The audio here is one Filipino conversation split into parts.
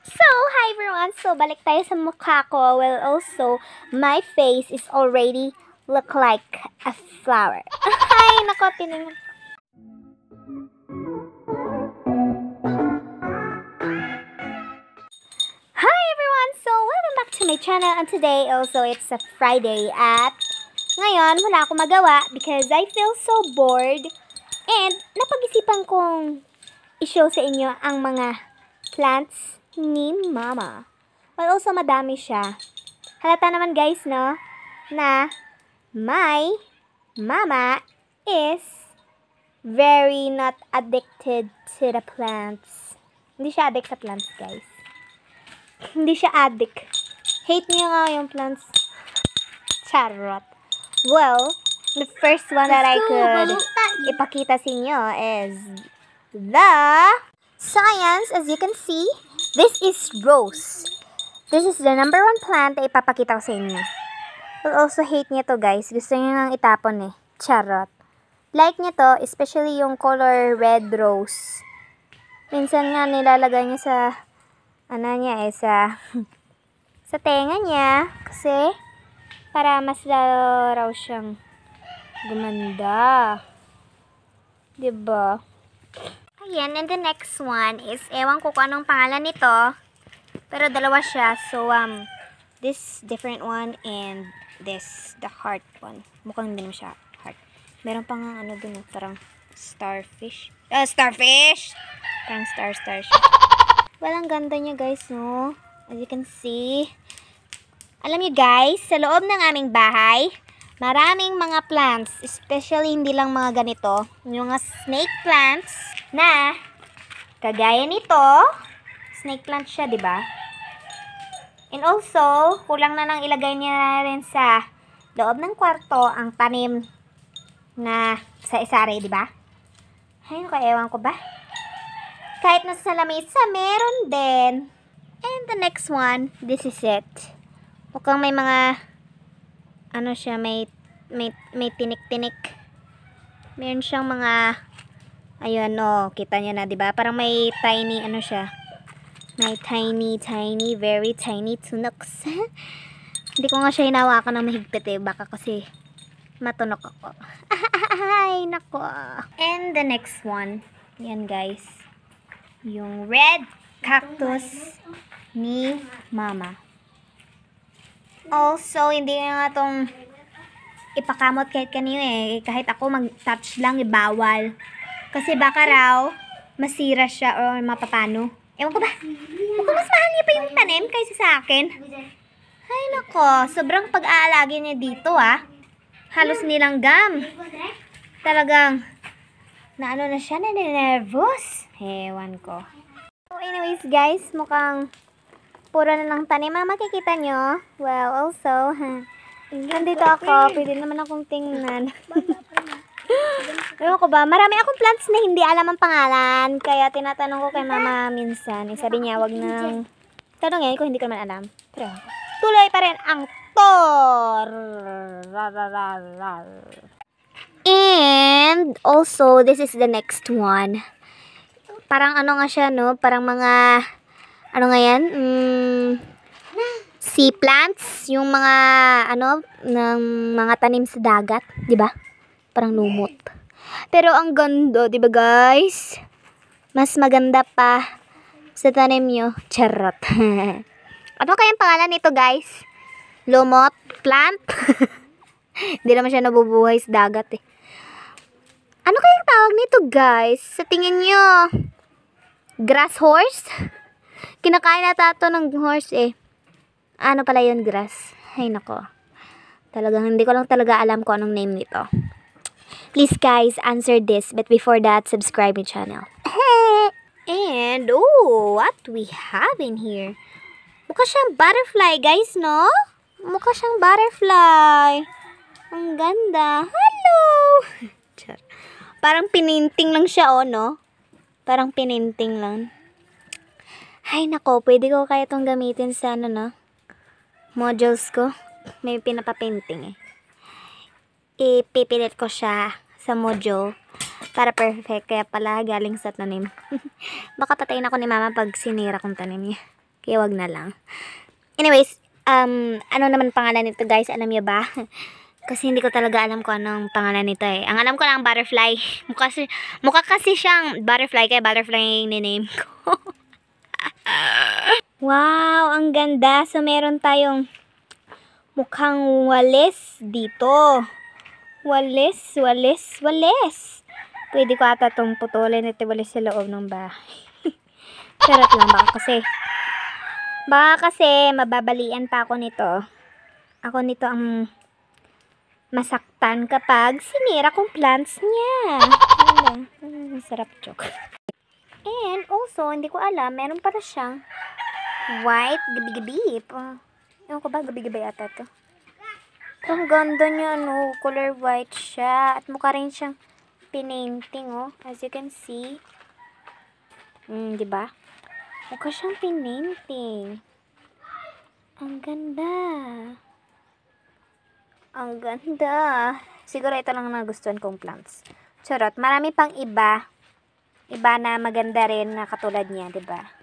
So, hi everyone! So, balik tayo sa mukha ko. Well, also, my face is already look like a flower. Ay, nako, tinignan. Hi everyone! So, welcome back to my channel. And today, also, it's a Friday. At ngayon, wala akong magawa because I feel so bored. And napag-isipan kong i-show sa inyo ang mga plants ni Mama. Well, also madami siya. Halata naman guys, no? Na my mama is very not addicted to the plants. Hindi siya addict sa plants, guys. Hindi siya addict. Hate niya nga yung plants. Charot. Well, the first one that I could ipakita sa inyo is the science. As you can see, this is rose. This is the number 1 plant na ipapakita ko sa inyo. Will also hate niya to guys. Gusto niya nang itapon eh. Charot. Like niya to, especially yung color red rose. Minsan nga nilalagay niya sa, sa tenga niya. Kasi, para mas lalo raw siyang gumanda. Diba? Ayan, and the next one is, ewan ko kung anong pangalan nito. Pero dalawa siya. So, this different one and this, the heart one. Mukhang hindi naman siya heart. Meron pang dun, parang starfish. Starfish! Parang star siya. Well, ang ganda niya guys, no? As you can see. Alam niyo guys, sa loob ng aming bahay, maraming mga plants. Especially hindi lang mga ganito. Yung mga snake plants na kagaya nito. Snake plant siya, di ba? And also, kulang na nang ilagay niya na rin sa loob ng kwarto ang tanim na sa isari, di ba? Ay, ewan ko ba? Kahit nasa lamesa, meron din. And the next one, this is it. Mukhang may mga, siya, may tinik-tinik. Meron siyang mga, ayun, kita niyo na, di ba? Parang may tiny, siya. May tiny, very tiny tunoks. Hindi ko nga siya hinawakan ng mahigpit eh. Baka kasi matunok ako. Ay, nako. And the next one. Yan guys. Yung red cactus ni Mama. Also, hindi nga itong ipakamot kahit kanino eh. Kahit ako mag-touch lang, bawal. Kasi baka raw masira siya or mapapano. Ewan ko ba? Mukhang mas mahal niya pa yung tanim kaysa sa akin. Ay nako, sobrang pag-aalagi niya dito Halos nilanggam. Talagang, na siya, na-nervous. Ewan ko. So anyways guys, mukhang puro na lang tanim. Makikita nyo. Well, also, nandito ako. Pwede naman akong tingnan. Ewan ko ba, marami akong plants na hindi alam ang pangalan. Kaya tinatanong ko kay Mama minsan. Sabi niya, wag nang tanongin kung hindi ko naman alam. Pero tuloy pa rin ang tor. And also, this is the next one. Parang nga siya, no? Parang mga, nga yan? Sea plants. Yung mga, ng mga tanim sa dagat. Diba? Parang lumot. Pero ang ganda, di ba guys? Mas maganda pa sa tanim nyo. Charot. Ano kayang pangalan nito guys? Lumot plant? Hindi naman siya nabubuhay sa dagat eh. Ano kayang tawag nito guys? Sa tingin nyo? Grass horse? Kinakain na tato ng horse eh. Ano pala yun, grass? Ay nako. Talagang hindi ko lang talaga alam kung anong name nito. Please guys, answer this. But before that, subscribe my channel. And, what we have in here? Mukha siyang butterfly, guys, no? Mukha siyang butterfly. Ang ganda. Hello! Parang pininting lang siya, no? Parang pininting lang. Ay, nako. Pwede ko kaya itong gamitin sa, modules ko. May pinapapinting eh. Ipipilit ko siya sa module para perfect. Kaya pala galing sa tanim. Baka patayin ako ni Mama pag sinira kong tanim niya. Kaya wag na lang. Anyways, ano naman pangalan nito guys? Alam niyo ba? Kasi hindi ko talaga alam kung anong pangalan nito eh. Ang alam ko lang butterfly. Mukha kasi siyang butterfly kaya butterfly yung name ko. Wow, ang ganda. So meron tayong mukhang walis dito. Walis. Pwede ko ata itong putulin at walis sa loob ng bahay. Charot lang baka kasi mababalian pa ako nito. Ako nito ang masaktan kapag sinira kong plants niya. Sarap joke. And also, hindi ko alam, meron para siyang white gabi-gabi. Ewan ko ba, gabi-gabi ata to. Ang ganda niya, no? Color white siya. At mukha rin siyang pinainting, oh. As you can see. Diba? Mukha siyang pinainting. Ang ganda. Ang ganda. Siguro ito lang nagustuhan kong plants. Charot. Marami pang iba. Iba na maganda rin na katulad niya, diba?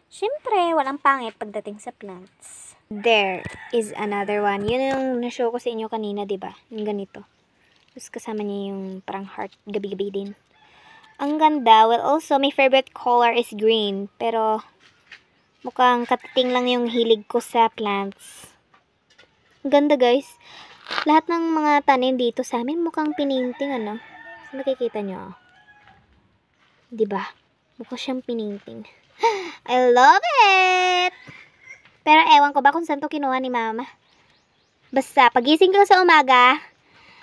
Siyempre, walang pangit pagdating sa plants. There is another one. Yun yung na-show ko sa inyo kanina, diba? Yung ganito. Tapos kasama niya yung parang heart gabi-gabi din. Ang ganda. Well, also, my favorite color is green. Pero, mukhang katiting lang yung hilig ko sa plants. Ang ganda, guys. Lahat ng mga tanim dito sa amin mukhang pininting, ano? So, nakikita nyo, oh. Diba? Mukha siyang pininting. I love it! Pero ewan ko ba kung saan to kinuha ni mama. Basta, pagising ko sa umaga,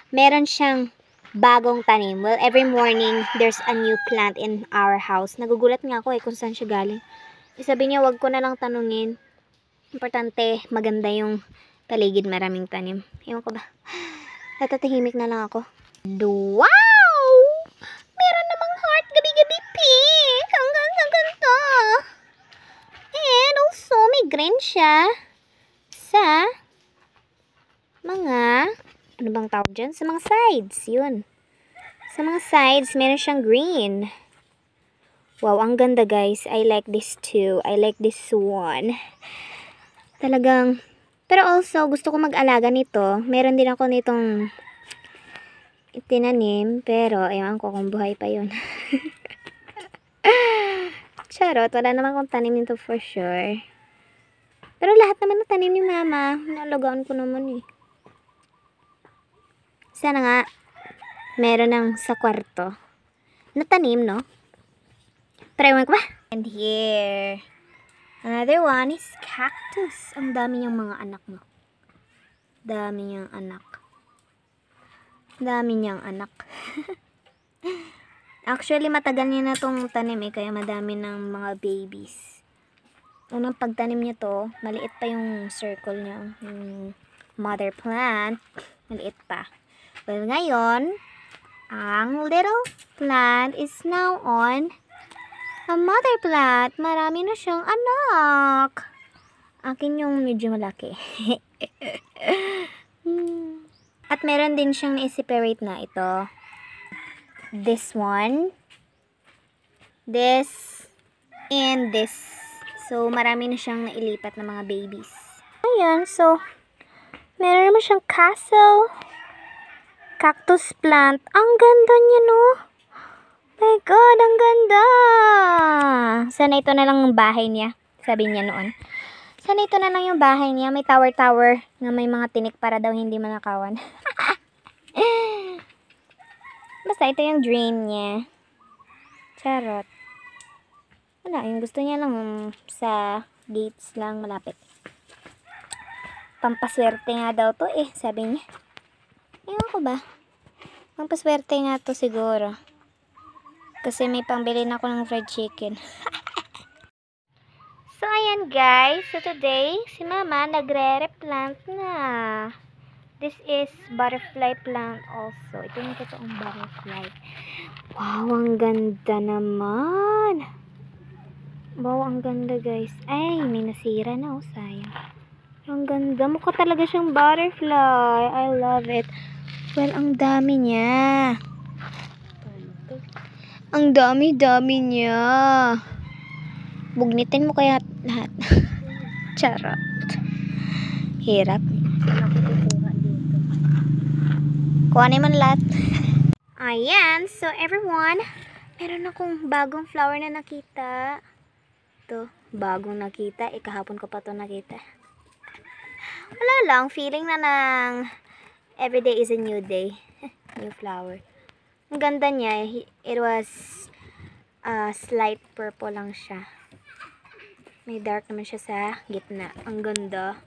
meron siyang bagong tanim. Well, every morning, there's a new plant in our house. Nagugulat nga ako kung saan siya galing. Sabi niya, wag ko na lang tanungin. Importante, maganda yung paligid, maraming tanim. Ewan ko ba. Natatahimik na lang ako. Wow! Meron namang heart gabi-gabi pink. Ang ganda. And also, may green siya sa mga, ano bang tawag dyan? Sa mga sides, yun. Sa mga sides, meron siyang green. Wow, ang ganda guys. I like this too. I like this one. Talagang, pero also, gusto ko mag-alaga nito. Meron din ako nitong itinanim, pero ewan ko kung buhay pa yun. Charot, wala naman kong tanim nito for sure. Pero lahat naman na tanim ni mama. Naalagaan ko naman eh. Sana nga, meron ng sa kwarto. Natanim, no? Pero ewan ko ba? And here, another one is cactus. Ang dami niyang mga anak, no? Dami niyang anak. Dami niyang anak. Actually, matagal niya na itong tanim eh, kaya madami ng mga babies. Unang pagtanim niya to, maliit pa yung circle niya. Yung mother plant, maliit pa. Well, ngayon, ang little plant is now on a mother plant. Marami na siyang anak. Akin yung medyo malaki. At meron din siyang na-separate na ito. This one, this, and this. So, marami na siyang nailipat na mga babies. Ayan, so, meron naman siyang castle cactus plant. Ang ganda niya, no? My God, ang ganda! Sana ito na lang yung bahay niya, sabi niya noon. Sana ito na lang yung bahay niya. May tower na may mga tinik para daw hindi manakawan. Basta ito yung dream niya. Charot. Wala, yung gusto niya lang sa gates lang malapit. Pampaswerte nga daw to eh, sabi niya. Ewan ko ba? Pampaswerte nga to siguro. Kasi may pambili na ako ng fried chicken. So, ayan guys. So, today, si mama nagre-replant na. This is butterfly plant also. Ito yung totoong butterfly. Wow, ang ganda naman. Wow, ang ganda guys. Ay, may nasira na. Oh, sayang. Ang ganda. Mukha talaga siyang butterfly. I love it. Well, ang dami niya. Ang dami-dami niya. Bugnitin mo kaya lahat. Charot. Hirap. Kuhanin man lahat. Ayan. So, everyone, meron akong bagong flower na nakita. Ito, bagong nakita. Kahapon ko pa ito nakita. Wala lang. Feeling na ng everyday is a new day. New flower. Ang ganda niya. It was slight purple lang siya. May dark naman siya sa gitna. Ang ganda.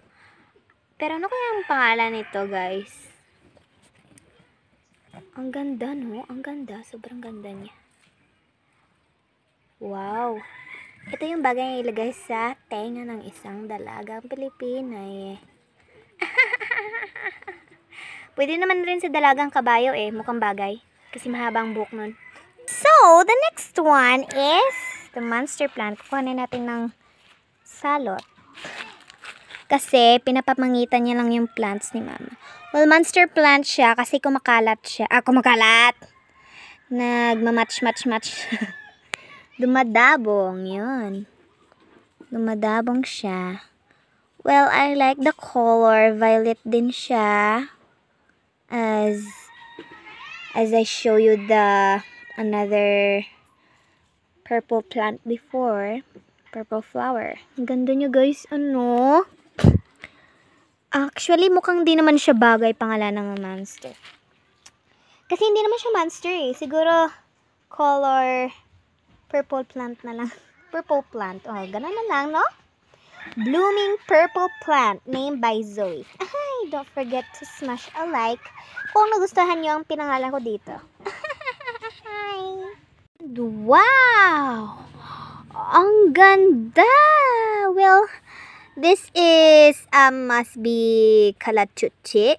Pero ano kaya ang pangalan nito, guys? Ang ganda, no? Ang ganda. Sobrang ganda niya. Wow. Ito yung bagay na ilagay sa tenga ng isang dalagang Pilipinay. Pwede naman rin sa dalagang kabayo mukhang bagay. Kasi mahabang buhok nun. So, the next one is the monster plant. Kukuhanin natin ng salot. Kasi, pinapamangitan niya lang yung plants ni mama. Well, monster plant siya kasi kumakalat siya. Kumakalat! Nagmamatch-match-match. Dumadabong, yun. Dumadabong siya. Well, I like the color. Violet din siya. As I show you another purple plant before. Purple flower. Ang ganda niya, guys. Ano? Actually, mukhang di naman siya bagay pangalan ng monster. Kasi hindi naman siya monster Siguro, color purple plant na lang. Purple plant. Oh, ganun na lang, no? Blooming purple plant named by Zoe. Ay, don't forget to smash a like kung nagustuhan niyo ang pinangalan ko dito. Wow! Ang ganda! Well, this is, must be kalachuchi.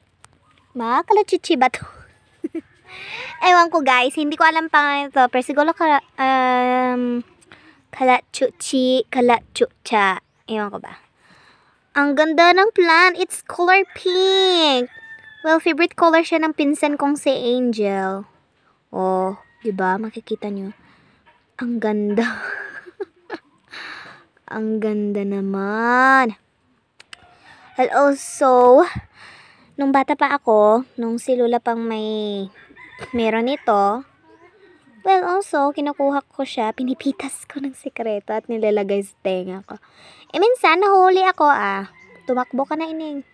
Kalachuchi ba to? Ewan ko, guys. Hindi ko alam pangalan ito. Pero siguro, kalachuchi, kalachucha. Ewan ko ba? Ang ganda ng plant. It's color pink. Well, favorite color siya ng pinsan kong si Angel. Oh, diba? Makikita nyo. Ang ganda. Ang ganda naman. And also, nung bata pa ako, nung si Lula pang meron ito, well, also, kinukuha ko siya, pinipitas ko ng sikreto at nilalagay sa tenga ko. Minsan, nahuli ako, tumakbo ka na, ining.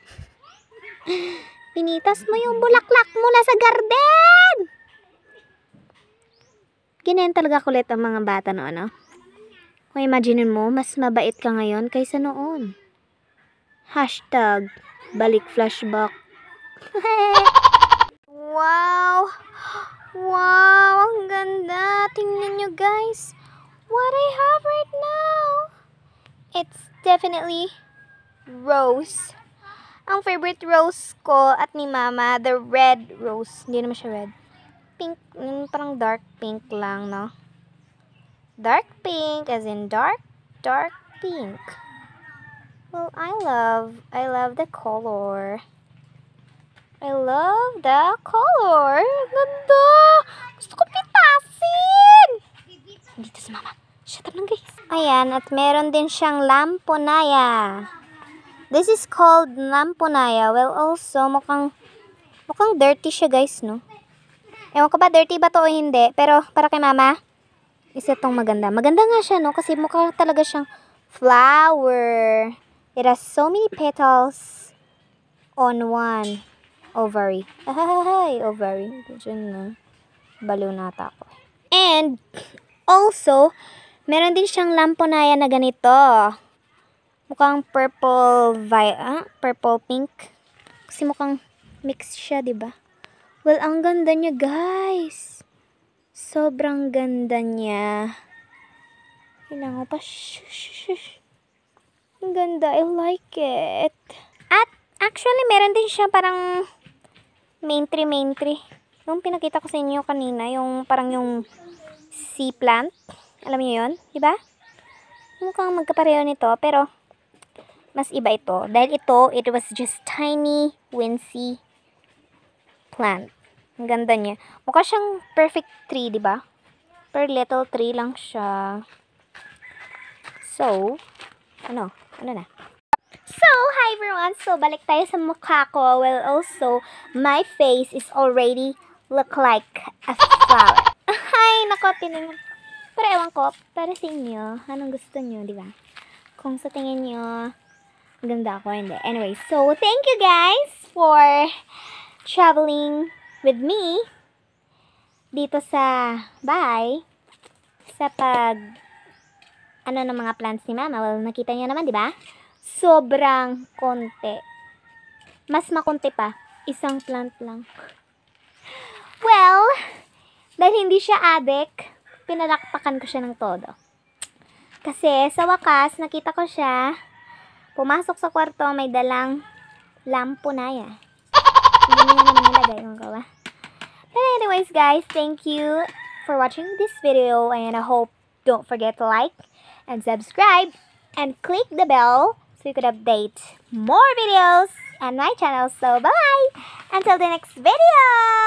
Pinitas mo yung bulaklak mula sa garden! Ganyan talaga kulit ang mga bata noon, no? Kung imaginin mo, mas mabait ka ngayon kaysa noon. Hashtag, balik flashback. Wow! Wow! Ang ganda! Tingnan nyo, guys. What I have right now. It's definitely rose. Ang favorite rose ko at ni mama, the red rose. Hindi naman siya red. Pink, parang dark pink lang, no? Dark pink, as in dark pink. Well, I love the color. I love the color. Ganda! Gusto ko pitasin! Dito si mama. Shut up lang, guys. Ayan, at meron din siyang lamponaya. This is called lamponaya. Well, also, mukhang dirty siya, guys, no? Ewan ko ba, dirty ba to o hindi? Pero, para kay mama, isa tong maganda. Maganda nga siya, no? Kasi mukha talaga siyang flower. It has so many petals on one ovary. Ay, ovary. Diyan na. Baliw nata ako. And, also, meron din siyang lamponaya na ganito. Mukhang purple pink. Kasi mukhang mix siya, diba? Well, ang ganda niya, guys. Sobrang ganda niya. Kailangan ko pa. Ang ganda. I like it. At, actually, meron din siya parang main tree. Yung pinakita ko sa inyo kanina, yung parang yung sea plant. Alam niyo yun? Diba? Mukhang magkapareho nito, pero mas iba ito. Dahil ito, it was just tiny, winsy plant. Ang ganda niya. Mukha siyang perfect tree, diba? Per little tree lang siya. So, ano na? everyone! So, balik tayo sa mukha ko. Well, also, my face is already look like a flower. Ay, nako, pero ewan ko, para sa inyo, anong gusto nyo, di ba? Kung sa tingin nyo, ganda ako, hindi. Anyway, so, thank you guys for traveling with me dito sa bahay sa ng mga plants ni Mama. Well, nakita niyo naman, di ba? Sobrang konti. Mas makunti pa. Isang plant lang. Well, dahil hindi siya adik, pinalakpakan ko siya ng todo. Kasi sa wakas, nakita ko siya, pumasok sa kwarto, may dalang lampunaya. Hindi niya naman nilagay yung gawa. But anyways guys, thank you for watching this video, and I hope don't forget to like and subscribe and click the bell so you could update more videos on my channel. So bye! Until the next video!